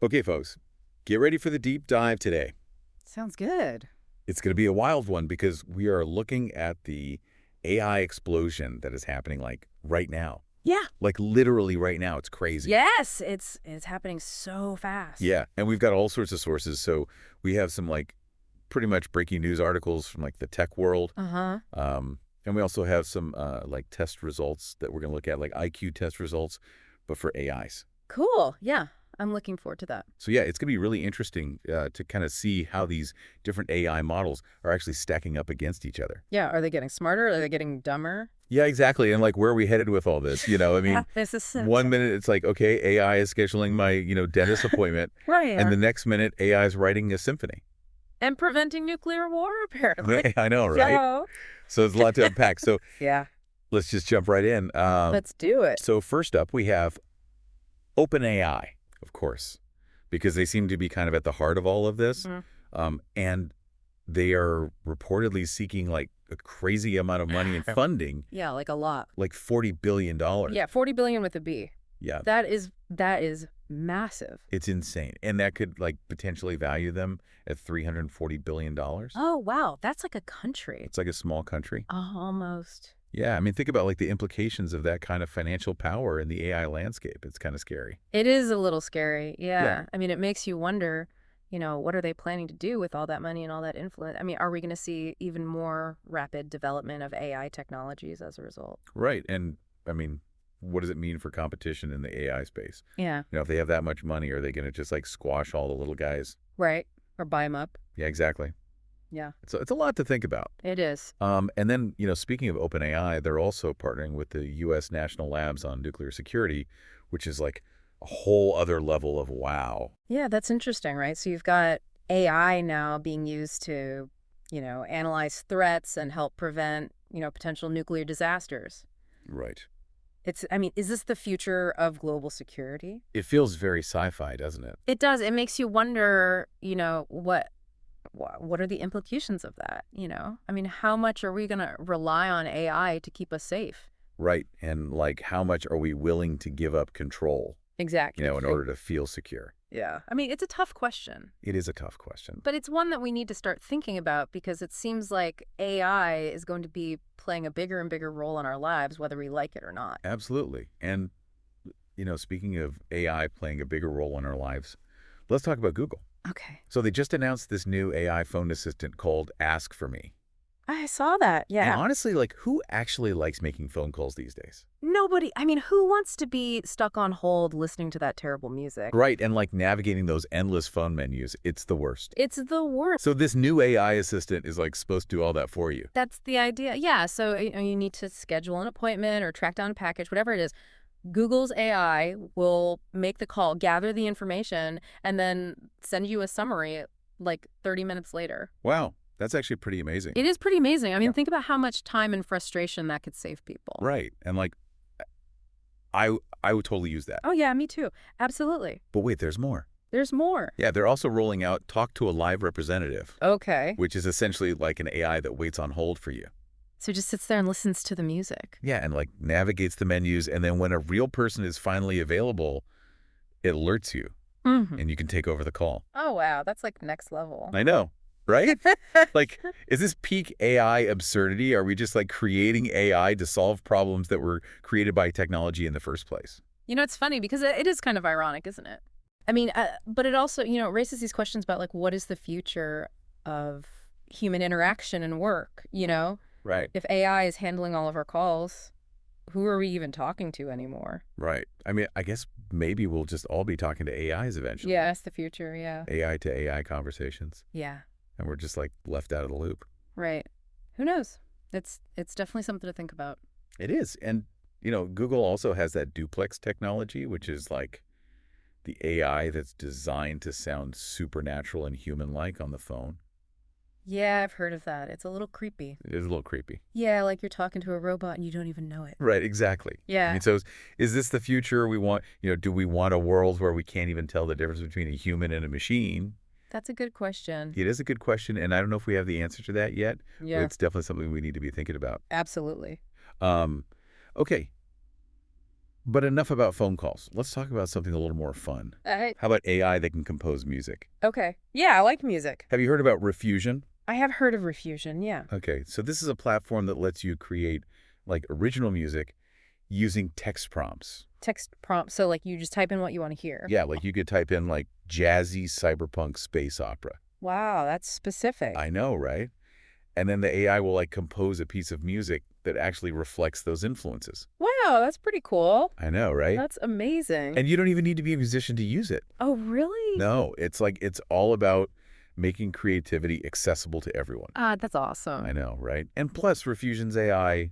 Okay, folks, get ready for the deep dive today. Sounds good. It's going to be a wild one because we are looking at the AI explosion that is happening like right now. Yeah. Like literally right now. It's crazy. Yes, it's happening so fast. Yeah, and we've got all sorts of sources. So we have some like pretty much breaking news articles from like the tech world. Uh-huh. And we also have some like test results that we're going to look at, like IQ test results, but for AIs. Cool. Yeah. I'm looking forward to that. So yeah, it's going to be really interesting to kind of see how these different AI models are actually stacking up against each other. Yeah, are they getting smarter? Are they getting dumber? Yeah, exactly. And like, where are we headed with all this? I Yeah, mean, this is one minute it's like, okay, AI is scheduling my, dentist appointment. right. And the next minute AI is writing a symphony. And preventing nuclear war, apparently. I know, right? So, So there's a lot to unpack. So yeah, let's just jump right in. let's do it. So first up, we have OpenAI, of course, because they seem to be kind of at the heart of all of this. Mhm. And they are reportedly seeking like a crazy amount of money and funding, Yeah, like a lot. like $40 billion. Yeah, 40 billion with a B. Yeah, That is massive. it's insane. And that could like potentially value them at $340 billion. Oh, wow. That's like a country. It's like a small country. Almost. Yeah, I mean, think about like the implications of that kind of financial power in the AI landscape. It's kind of scary. It is a little scary. Yeah. Yeah. I mean, it makes you wonder, what are they planning to do with all that money and all that influence? I mean, are we going to see even more rapid development of AI technologies as a result? Right. And I mean, what does it mean for competition in the AI space? Yeah. If they have that much money, are they going to just like squash all the little guys? Right. Or buy them up. Yeah, exactly. Yeah. It's a lot to think about. It is. And then, speaking of OpenAI, they're also partnering with the U.S. National Labs on Nuclear Security, which is like a whole other level of wow. Yeah, that's interesting, right? So you've got AI now being used to, analyze threats and help prevent, potential nuclear disasters. Right. Is this the future of global security? It feels very sci-fi, doesn't it? It does. It makes you wonder, what are the implications of that? I mean, how much are we going to rely on AI to keep us safe? Right. And like, how much are we willing to give up control, Exactly. in order to feel secure? Yeah. I mean, it's a tough question, It is a tough question. but it's one that we need to start thinking about because it seems like AI is going to be playing a bigger and bigger role in our lives, whether we like it or not. Absolutely. And, speaking of AI playing a bigger role in our lives, let's talk about Google. Okay. So they just announced this new AI phone assistant called Ask for Me. I saw that. And Yeah. honestly, like, who actually likes making phone calls these days? Nobody, I mean, who wants to be stuck on hold listening to that terrible music? Right, and like navigating those endless phone menus, it's the worst. It's the worst. So this new AI assistant is like supposed to do all that for you. That's the idea. Yeah. So you need to schedule an appointment or track down a package, whatever it is. Google's AI will make the call, gather the information, and then send you a summary like 30 minutes later. Wow, that's actually pretty amazing. It is pretty amazing. I mean, Yeah. think about how much time and frustration that could save people. Right, and like, I would totally use that. Oh, yeah, me too. Absolutely. But wait, there's more. There's more. Yeah, they're also rolling out Talk to a Live Representative, Okay. which is essentially like an AI that waits on hold for you. So just sits there and listens to the music. Yeah, and like navigates the menus, and then when a real person is finally available, it alerts you, Mm-hmm. and you can take over the call. Oh, wow. That's like next level. I know, right? Like, is this peak AI absurdity? Are we just like creating AI to solve problems that were created by technology in the first place? It's funny because it is kind of ironic, isn't it? I mean, but it also, it raises these questions about like, what is the future of human interaction and work, Right, If AI is handling all of our calls, who are we even talking to anymore? right. I mean, I guess maybe we'll just all be talking to AIs eventually. Yeah, that's the future. Yeah. AI to AI conversations, Yeah. and we're just like left out of the loop. Right. Who knows? It's definitely something to think about. It is. And, Google also has that duplex technology, which is like the AI that's designed to sound supernatural and human-like on the phone. Yeah, I've heard of that. It's a little creepy. It is a little creepy. Yeah, like you're talking to a robot and you don't even know it. Right, exactly. I Yeah. mean, so is this the future we want? Do we want a world where we can't even tell the difference between a human and a machine? That's a good question. It is a good question, and I don't know if we have the answer to that yet. But Yeah, it's definitely something we need to be thinking about. absolutely. Um, okay. But enough about phone calls. Let's talk about something a little more fun. How about AI that can compose music? Okay. Yeah, I like music. Have you heard about Refusion? I have heard of Refusion, yeah. Okay, so this is a platform that lets you create like original music using text prompts. Text prompt, so like you just type in what you want to hear. Yeah, like you could type in like jazzy cyberpunk space opera. Wow, that's specific. I know, right? And then the AI will like compose a piece of music that actually reflects those influences. Wow, that's pretty cool. I know, right? That's amazing. And you don't even need to be a musician to use it. Oh, really? No, it's all about making creativity accessible to everyone. That's awesome. I know, right? And plus, Refusion's AI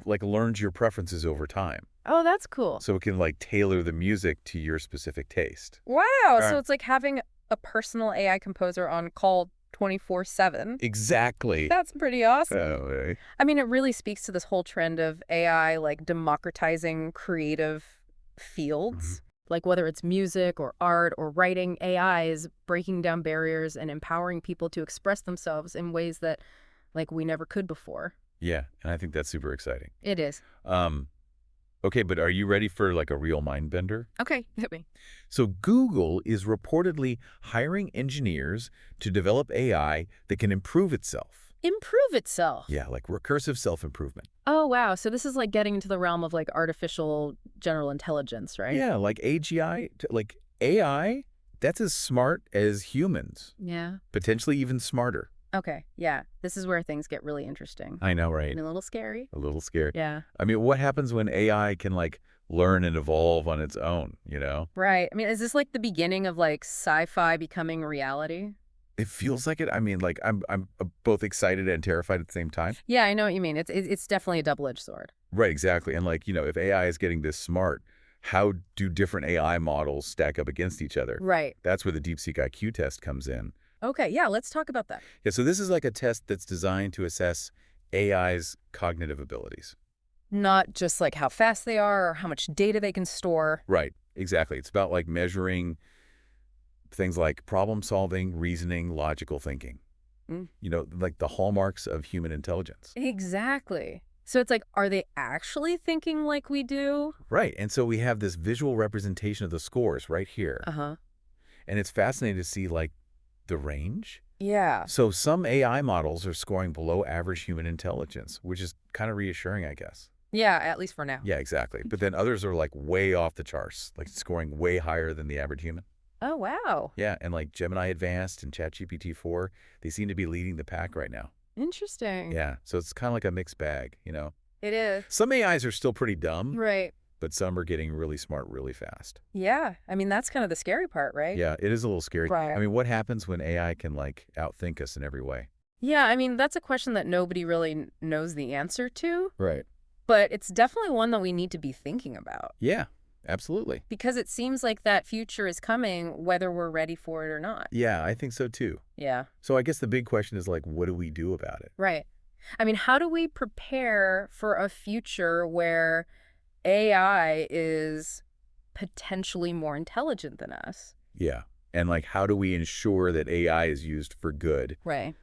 like learns your preferences over time. Oh, that's cool. So it can like tailor the music to your specific taste. Wow, so Right. it's like having a personal AI composer on call 24/7. Exactly. That's pretty awesome. Oh, right. I mean, it really speaks to this whole trend of AI like democratizing creative fields. Like whether it's music or art or writing, AI is breaking down barriers and empowering people to express themselves in ways that like we never could before. Yeah, and I think that's super exciting. It is. Um, okay, but are you ready for like a real mind bender? Okay, hit me. So Google is reportedly hiring engineers to develop AI that can improve itself. Improve itself. Yeah, like recursive self-improvement. Oh, wow. So this is like getting into the realm of like artificial general intelligence, right? Yeah, like AGI, like AI, that's as smart as humans, Yeah. potentially even smarter. Okay. Yeah. This is where things get really interesting. I know, right? And a little scary. A little scary. Yeah. I mean, what happens when AI can like learn and evolve on its own, you know? Right. I mean, is this like the beginning of like sci-fi becoming reality? It feels like it. I mean, like I'm both excited and terrified at the same time. Yeah, I know what you mean. It's definitely a double-edged sword. Right, exactly. And like, if AI is getting this smart, how do different AI models stack up against each other? Right. That's where the DeepSeek IQ test comes in. Okay. Yeah, let's talk about that. Yeah, so this is like a test that's designed to assess AI's cognitive abilities. Not just like how fast they are or how much data they can store. Right, exactly. It's about like measuring things like problem solving, reasoning, logical thinking. Mm. Like the hallmarks of human intelligence. Exactly. So it's like, are they actually thinking like we do? Right, and so we have this visual representation of the scores right here. Uh-huh. And it's fascinating to see like the range. Yeah. So some AI models are scoring below average human intelligence, which is kind of reassuring, I guess. Yeah, at least for now. Yeah, exactly. But then others are like way off the charts, like scoring way higher than the average human. Oh, wow. Yeah, and like Gemini Advanced and ChatGPT 4, they seem to be leading the pack right now. Interesting. Yeah, so it's kind of like a mixed bag, It is. Some AIs are still pretty dumb, Right. but some are getting really smart really fast. Yeah. I mean, that's kind of the scary part, right? Yeah, it is a little scary. Right. I mean, what happens when AI can like outthink us in every way? Yeah, I mean, that's a question that nobody really knows the answer to, Right. but it's definitely one that we need to be thinking about Yeah, absolutely. because it seems like that future is coming whether we're ready for it or not. Yeah, I think so too. Yeah. So I guess the big question is like, what do we do about it? Right. I mean, how do we prepare for a future where AI is potentially more intelligent than us? Yeah. And like, how do we ensure that AI is used for good, Right.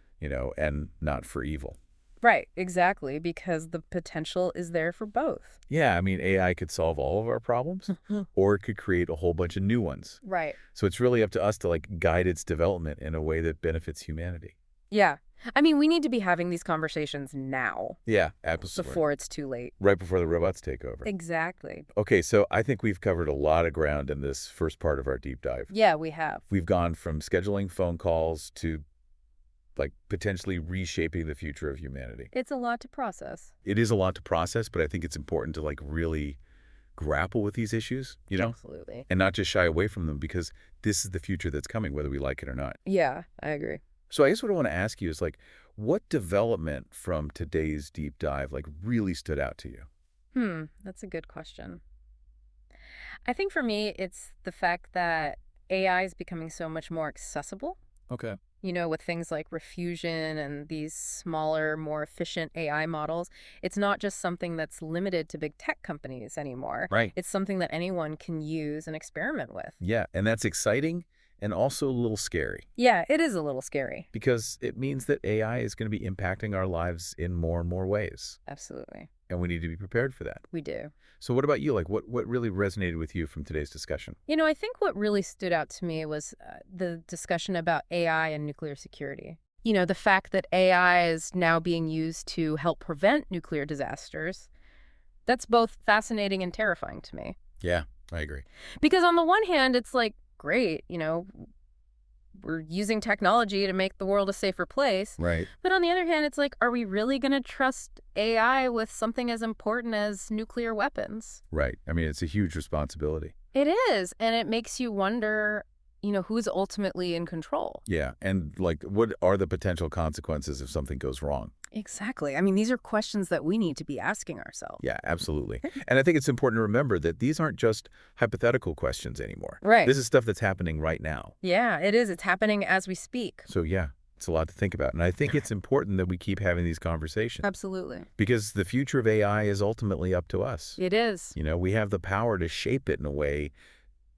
and not for evil? Right, exactly, because the potential is there for both. Yeah, I mean, AI could solve all of our problems, or it could create a whole bunch of new ones. Right. So it's really up to us to like guide its development in a way that benefits humanity. Yeah. I mean, we need to be having these conversations now Yeah, absolutely. before it's too late. Right before the robots take over. Exactly. Okay, so I think we've covered a lot of ground in this first part of our deep dive. Yeah, we have. We've gone from scheduling phone calls to like potentially reshaping the future of humanity. It's a lot to process. It is a lot to process, but I think it's important to like really grapple with these issues, Absolutely. and not just shy away from them because this is the future that's coming, whether we like it or not. Yeah, I agree. So I guess what I want to ask you is like, what development from today's deep dive like really stood out to you? That's a good question. I think for me, it's the fact that AI is becoming so much more accessible. Okay. With things like Refusion and these smaller, more efficient AI models, it's not just something that's limited to big tech companies anymore. Right. It's something that anyone can use and experiment with. Yeah, and that's exciting and also a little scary Yeah, it is a little scary. because it means that AI is going to be impacting our lives in more and more ways, Absolutely. and we need to be prepared for that. We do. So what about you? Like, what really resonated with you from today's discussion? I think what really stood out to me was the discussion about AI and nuclear security. The fact that AI is now being used to help prevent nuclear disasters, that's both fascinating and terrifying to me. Yeah, I agree. Because on the one hand, it's like, great, we're using technology to make the world a safer place. Right. But on the other hand, it's like, are we really going to trust AI with something as important as nuclear weapons? Right. I mean, it's a huge responsibility. It is. And it makes you wonder, who's ultimately in control. Yeah. And like, what are the potential consequences if something goes wrong? Exactly. I mean, these are questions that we need to be asking ourselves. Yeah, absolutely. And I think it's important to remember that these aren't just hypothetical questions anymore. Right. This is stuff that's happening right now. Yeah, it is. It's happening as we speak. So yeah, it's a lot to think about. And I think it's important that we keep having these conversations Absolutely. because the future of AI is ultimately up to us. It is. We have the power to shape it in a way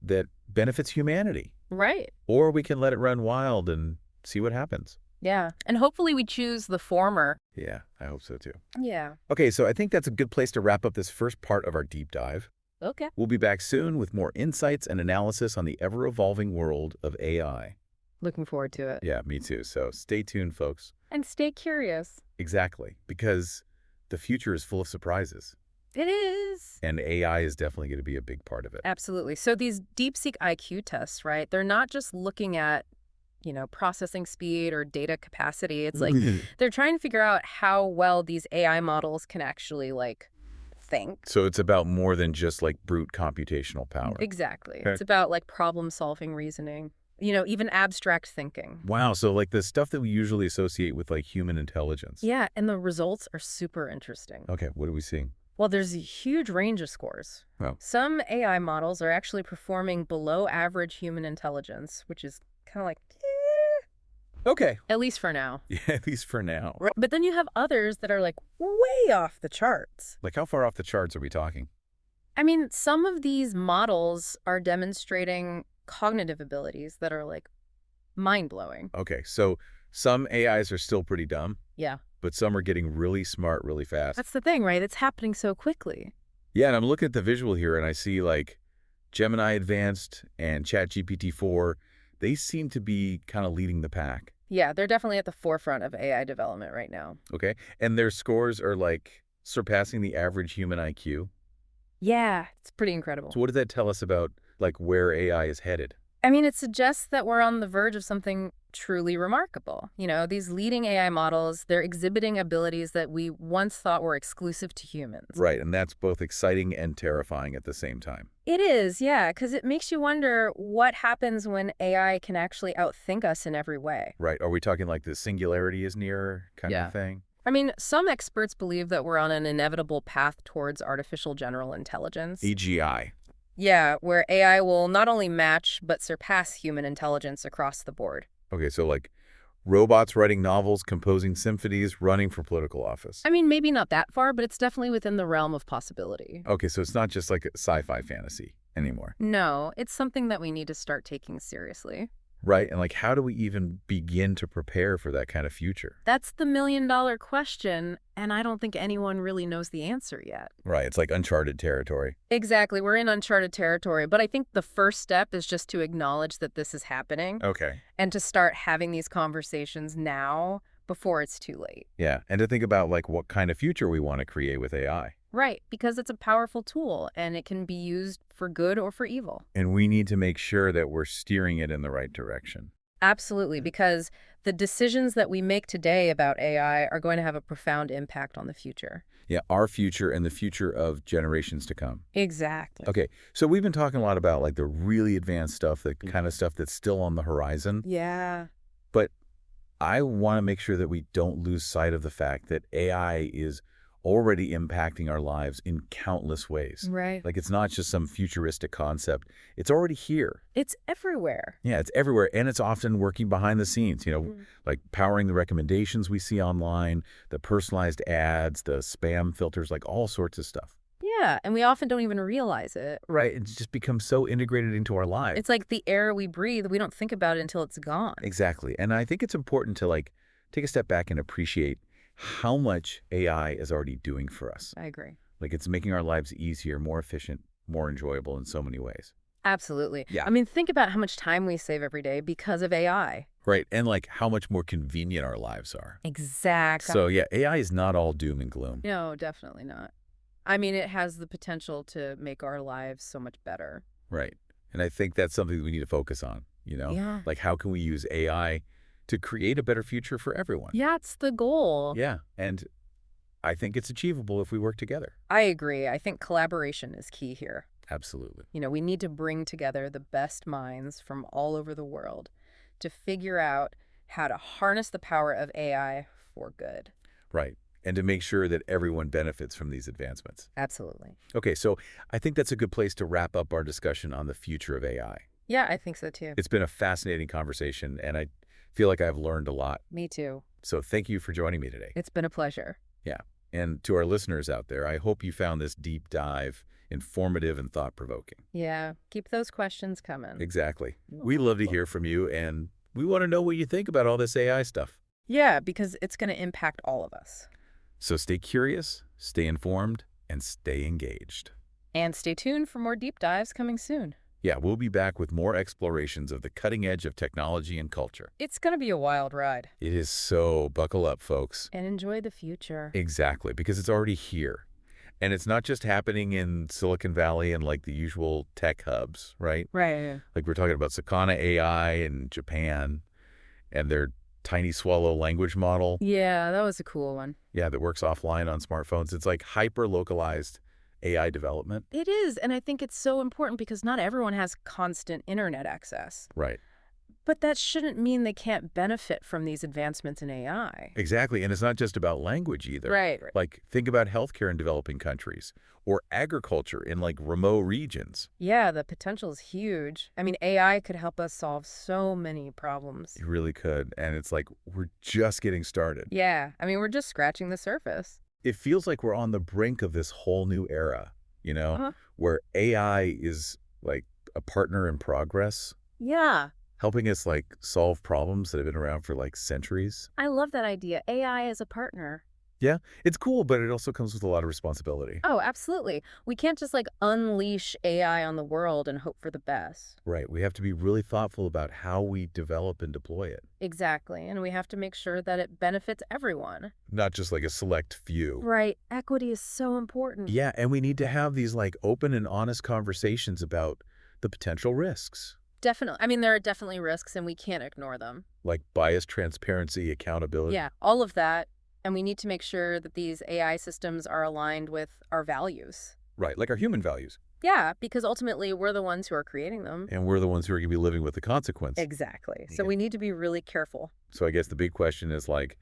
that benefits humanity. Right. Or we can let it run wild and see what happens. Yeah. And hopefully we choose the former. Yeah, I hope so too. Yeah. Okay, so I think that's a good place to wrap up this first part of our deep dive. Okay. We'll be back soon with more insights and analysis on the ever-evolving world of AI. Looking forward to it. Yeah, me too. So stay tuned, folks. And stay curious. Exactly, because the future is full of surprises. It is. And AI is definitely going to be a big part of it. Absolutely. So these DeepSeek IQ tests, right? They're not just looking at, processing speed or data capacity. It's like they're trying to figure out how well these AI models can actually, think. So it's about more than just like brute computational power. Exactly. Okay. It's about, problem-solving reasoning, even abstract thinking. Wow, so like the stuff that we usually associate with like human intelligence. Yeah, and the results are super interesting. Okay, what are we seeing? Well, there's a huge range of scores. Oh. Some AI models are actually performing below average human intelligence, which is kind of like, Okay. at least for now. Yeah, at least for now. Right. But then you have others that are like way off the charts. Like how far off the charts are we talking? I mean, some of these models are demonstrating cognitive abilities that are like mind-blowing. Okay, so some AIs are still pretty dumb, Yeah. but some are getting really smart really fast. That's the thing, right? It's happening so quickly. Yeah, and I'm looking at the visual here and I see like Gemini Advanced and ChatGPT-4. They seem to be kind of leading the pack. Yeah, they're definitely at the forefront of AI development right now. Okay, and their scores are like surpassing the average human IQ. Yeah, it's pretty incredible. So what does that tell us about like where AI is headed? I mean, it suggests that we're on the verge of something truly remarkable. These leading AI models, they're exhibiting abilities that we once thought were exclusive to humans. Right, and that's both exciting and terrifying at the same time. It is, yeah, because it makes you wonder what happens when AI can actually outthink us in every way. Right, are we talking like the singularity is near kind Yeah. of thing? I mean, some experts believe that we're on an inevitable path towards artificial general intelligence. AGI. Yeah, where AI will not only match, but surpass human intelligence across the board. Okay, so like robots writing novels, composing symphonies, running for political office. I mean, maybe not that far, but it's definitely within the realm of possibility. Okay, so it's not just like a sci-fi fantasy anymore. No, it's something that we need to start taking seriously. Right, and like how do we even begin to prepare for that kind of future? That's the million-dollar question, and I don't think anyone really knows the answer yet. Right, it's like uncharted territory. Exactly, we're in uncharted territory, but I think the first step is just to acknowledge that this is happening Okay. and to start having these conversations now before it's too late. Yeah, and to think about like what kind of future we want to create with AI. Right, because it's a powerful tool and it can be used for good or for evil. And we need to make sure that we're steering it in the right direction. Absolutely, because the decisions that we make today about AI are going to have a profound impact on the future. Yeah, our future and the future of generations to come. Exactly. Okay, so we've been talking a lot about like the really advanced stuff, the kind of stuff that's still on the horizon. Yeah. But I want to make sure that we don't lose sight of the fact that AI is already impacting our lives in countless ways. Right. Like it's not just some futuristic concept. It's already here. It's everywhere. Yeah, it's everywhere. And it's often working behind the scenes, like powering the recommendations we see online, the personalized ads, the spam filters, like all sorts of stuff. Yeah, and we often don't even realize it. Right. It's just become so integrated into our lives. It's like the air we breathe, we don't think about it until it's gone. Exactly. And I think it's important to like take a step back and appreciate how much AI is already doing for us. I agree. Like it's making our lives easier, more efficient, more enjoyable in so many ways. Absolutely. Yeah. I mean, think about how much time we save every day because of AI. Right. And like how much more convenient our lives are. Exactly. So yeah, AI is not all doom and gloom. No, definitely not. I mean, it has the potential to make our lives so much better. Right. And I think that's something that we need to focus on, you know? Yeah. Like how can we use AI to create a better future for everyone? Yeah, it's the goal. Yeah. And I think it's achievable if we work together. I agree. I think collaboration is key here. Absolutely. We need to bring together the best minds from all over the world to figure out how to harness the power of AI for good. Right. And to make sure that everyone benefits from these advancements. Absolutely. Okay, so I think that's a good place to wrap up our discussion on the future of AI. Yeah, I think so too. It's been a fascinating conversation, and I feel like I've learned a lot. Me too. So thank you for joining me today. It's been a pleasure. Yeah. And to our listeners out there, I hope you found this deep dive informative and thought-provoking. Yeah, keep those questions coming. Exactly. We love to hear from you, and we want to know what you think about all this AI stuff. Yeah, because it's going to impact all of us. So stay curious, stay informed, and stay engaged. And stay tuned for more deep dives coming soon. Yeah, we'll be back with more explorations of the cutting edge of technology and culture. It's going to be a wild ride. It is so buckle up, folks. And enjoy the future. Exactly, because it's already here. And it's not just happening in Silicon Valley and like the usual tech hubs, right? Right. Like we're talking about Sakana AI in Japan and their tiny swallow language model. Yeah, that was a cool one. Yeah, that works offline on smartphones. It's like hyper-localized AI development. It is, and I think it's so important because not everyone has constant internet access. Right. But that shouldn't mean they can't benefit from these advancements in AI. Exactly. And it's not just about language either. Right. Like think about healthcare in developing countries or agriculture in like remote regions. Yeah, the potential is huge. I mean, AI could help us solve so many problems. It really could. And it's like we're just getting started. Yeah, I mean, we're just scratching the surface. It feels like we're on the brink of this whole new era, you know, Uh-huh. where AI is like a partner in progress, Yeah, helping us like solve problems that have been around for like centuries. I love that idea. AI as a partner. Yeah, it's cool, but it also comes with a lot of responsibility. Oh, absolutely. We can't just like unleash AI on the world and hope for the best. Right. We have to be really thoughtful about how we develop and deploy it, Exactly. And we have to make sure that it benefits everyone. not just like a select few. Right. Equity is so important. Yeah, and we need to have these like open and honest conversations about the potential risks, Definitely. I mean, there are definitely risks and we can't ignore them. like bias, transparency, accountability. Yeah, all of that. And we need to make sure that these AI systems are aligned with our values. Right, like our human values. Yeah, because ultimately we're the ones who are creating them. And we're the ones who are going to be living with the consequence. Exactly. So Yeah. we need to be really careful. So I guess the big question is like,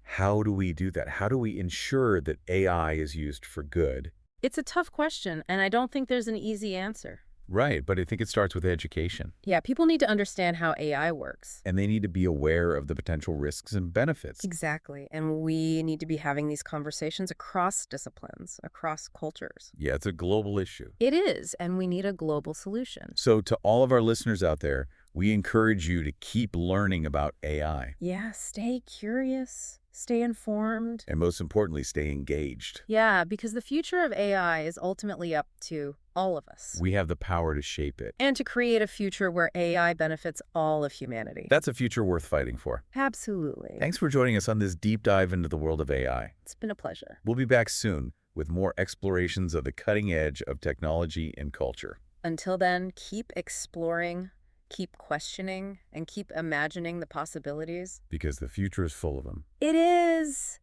how do we do that? How do we ensure that AI is used for good? It's a tough question, and I don't think there's an easy answer. Right, but I think it starts with education. Yeah, people need to understand how AI works. And they need to be aware of the potential risks and benefits. Exactly. And we need to be having these conversations across disciplines, across cultures. Yeah, it's a global issue. It is, and we need a global solution. So to all of our listeners out there, we encourage you to keep learning about AI. Yeah, stay curious, stay informed. And most importantly, stay engaged. Yeah, because the future of AI is ultimately up to all of us. We have the power to shape it. And to create a future where AI benefits all of humanity. That's a future worth fighting for. Absolutely. Thanks for joining us on this deep dive into the world of AI. It's been a pleasure. We'll be back soon with more explorations of the cutting edge of technology and culture. Until then, keep exploring, keep questioning, and keep imagining the possibilities. Because the future is full of them. It is!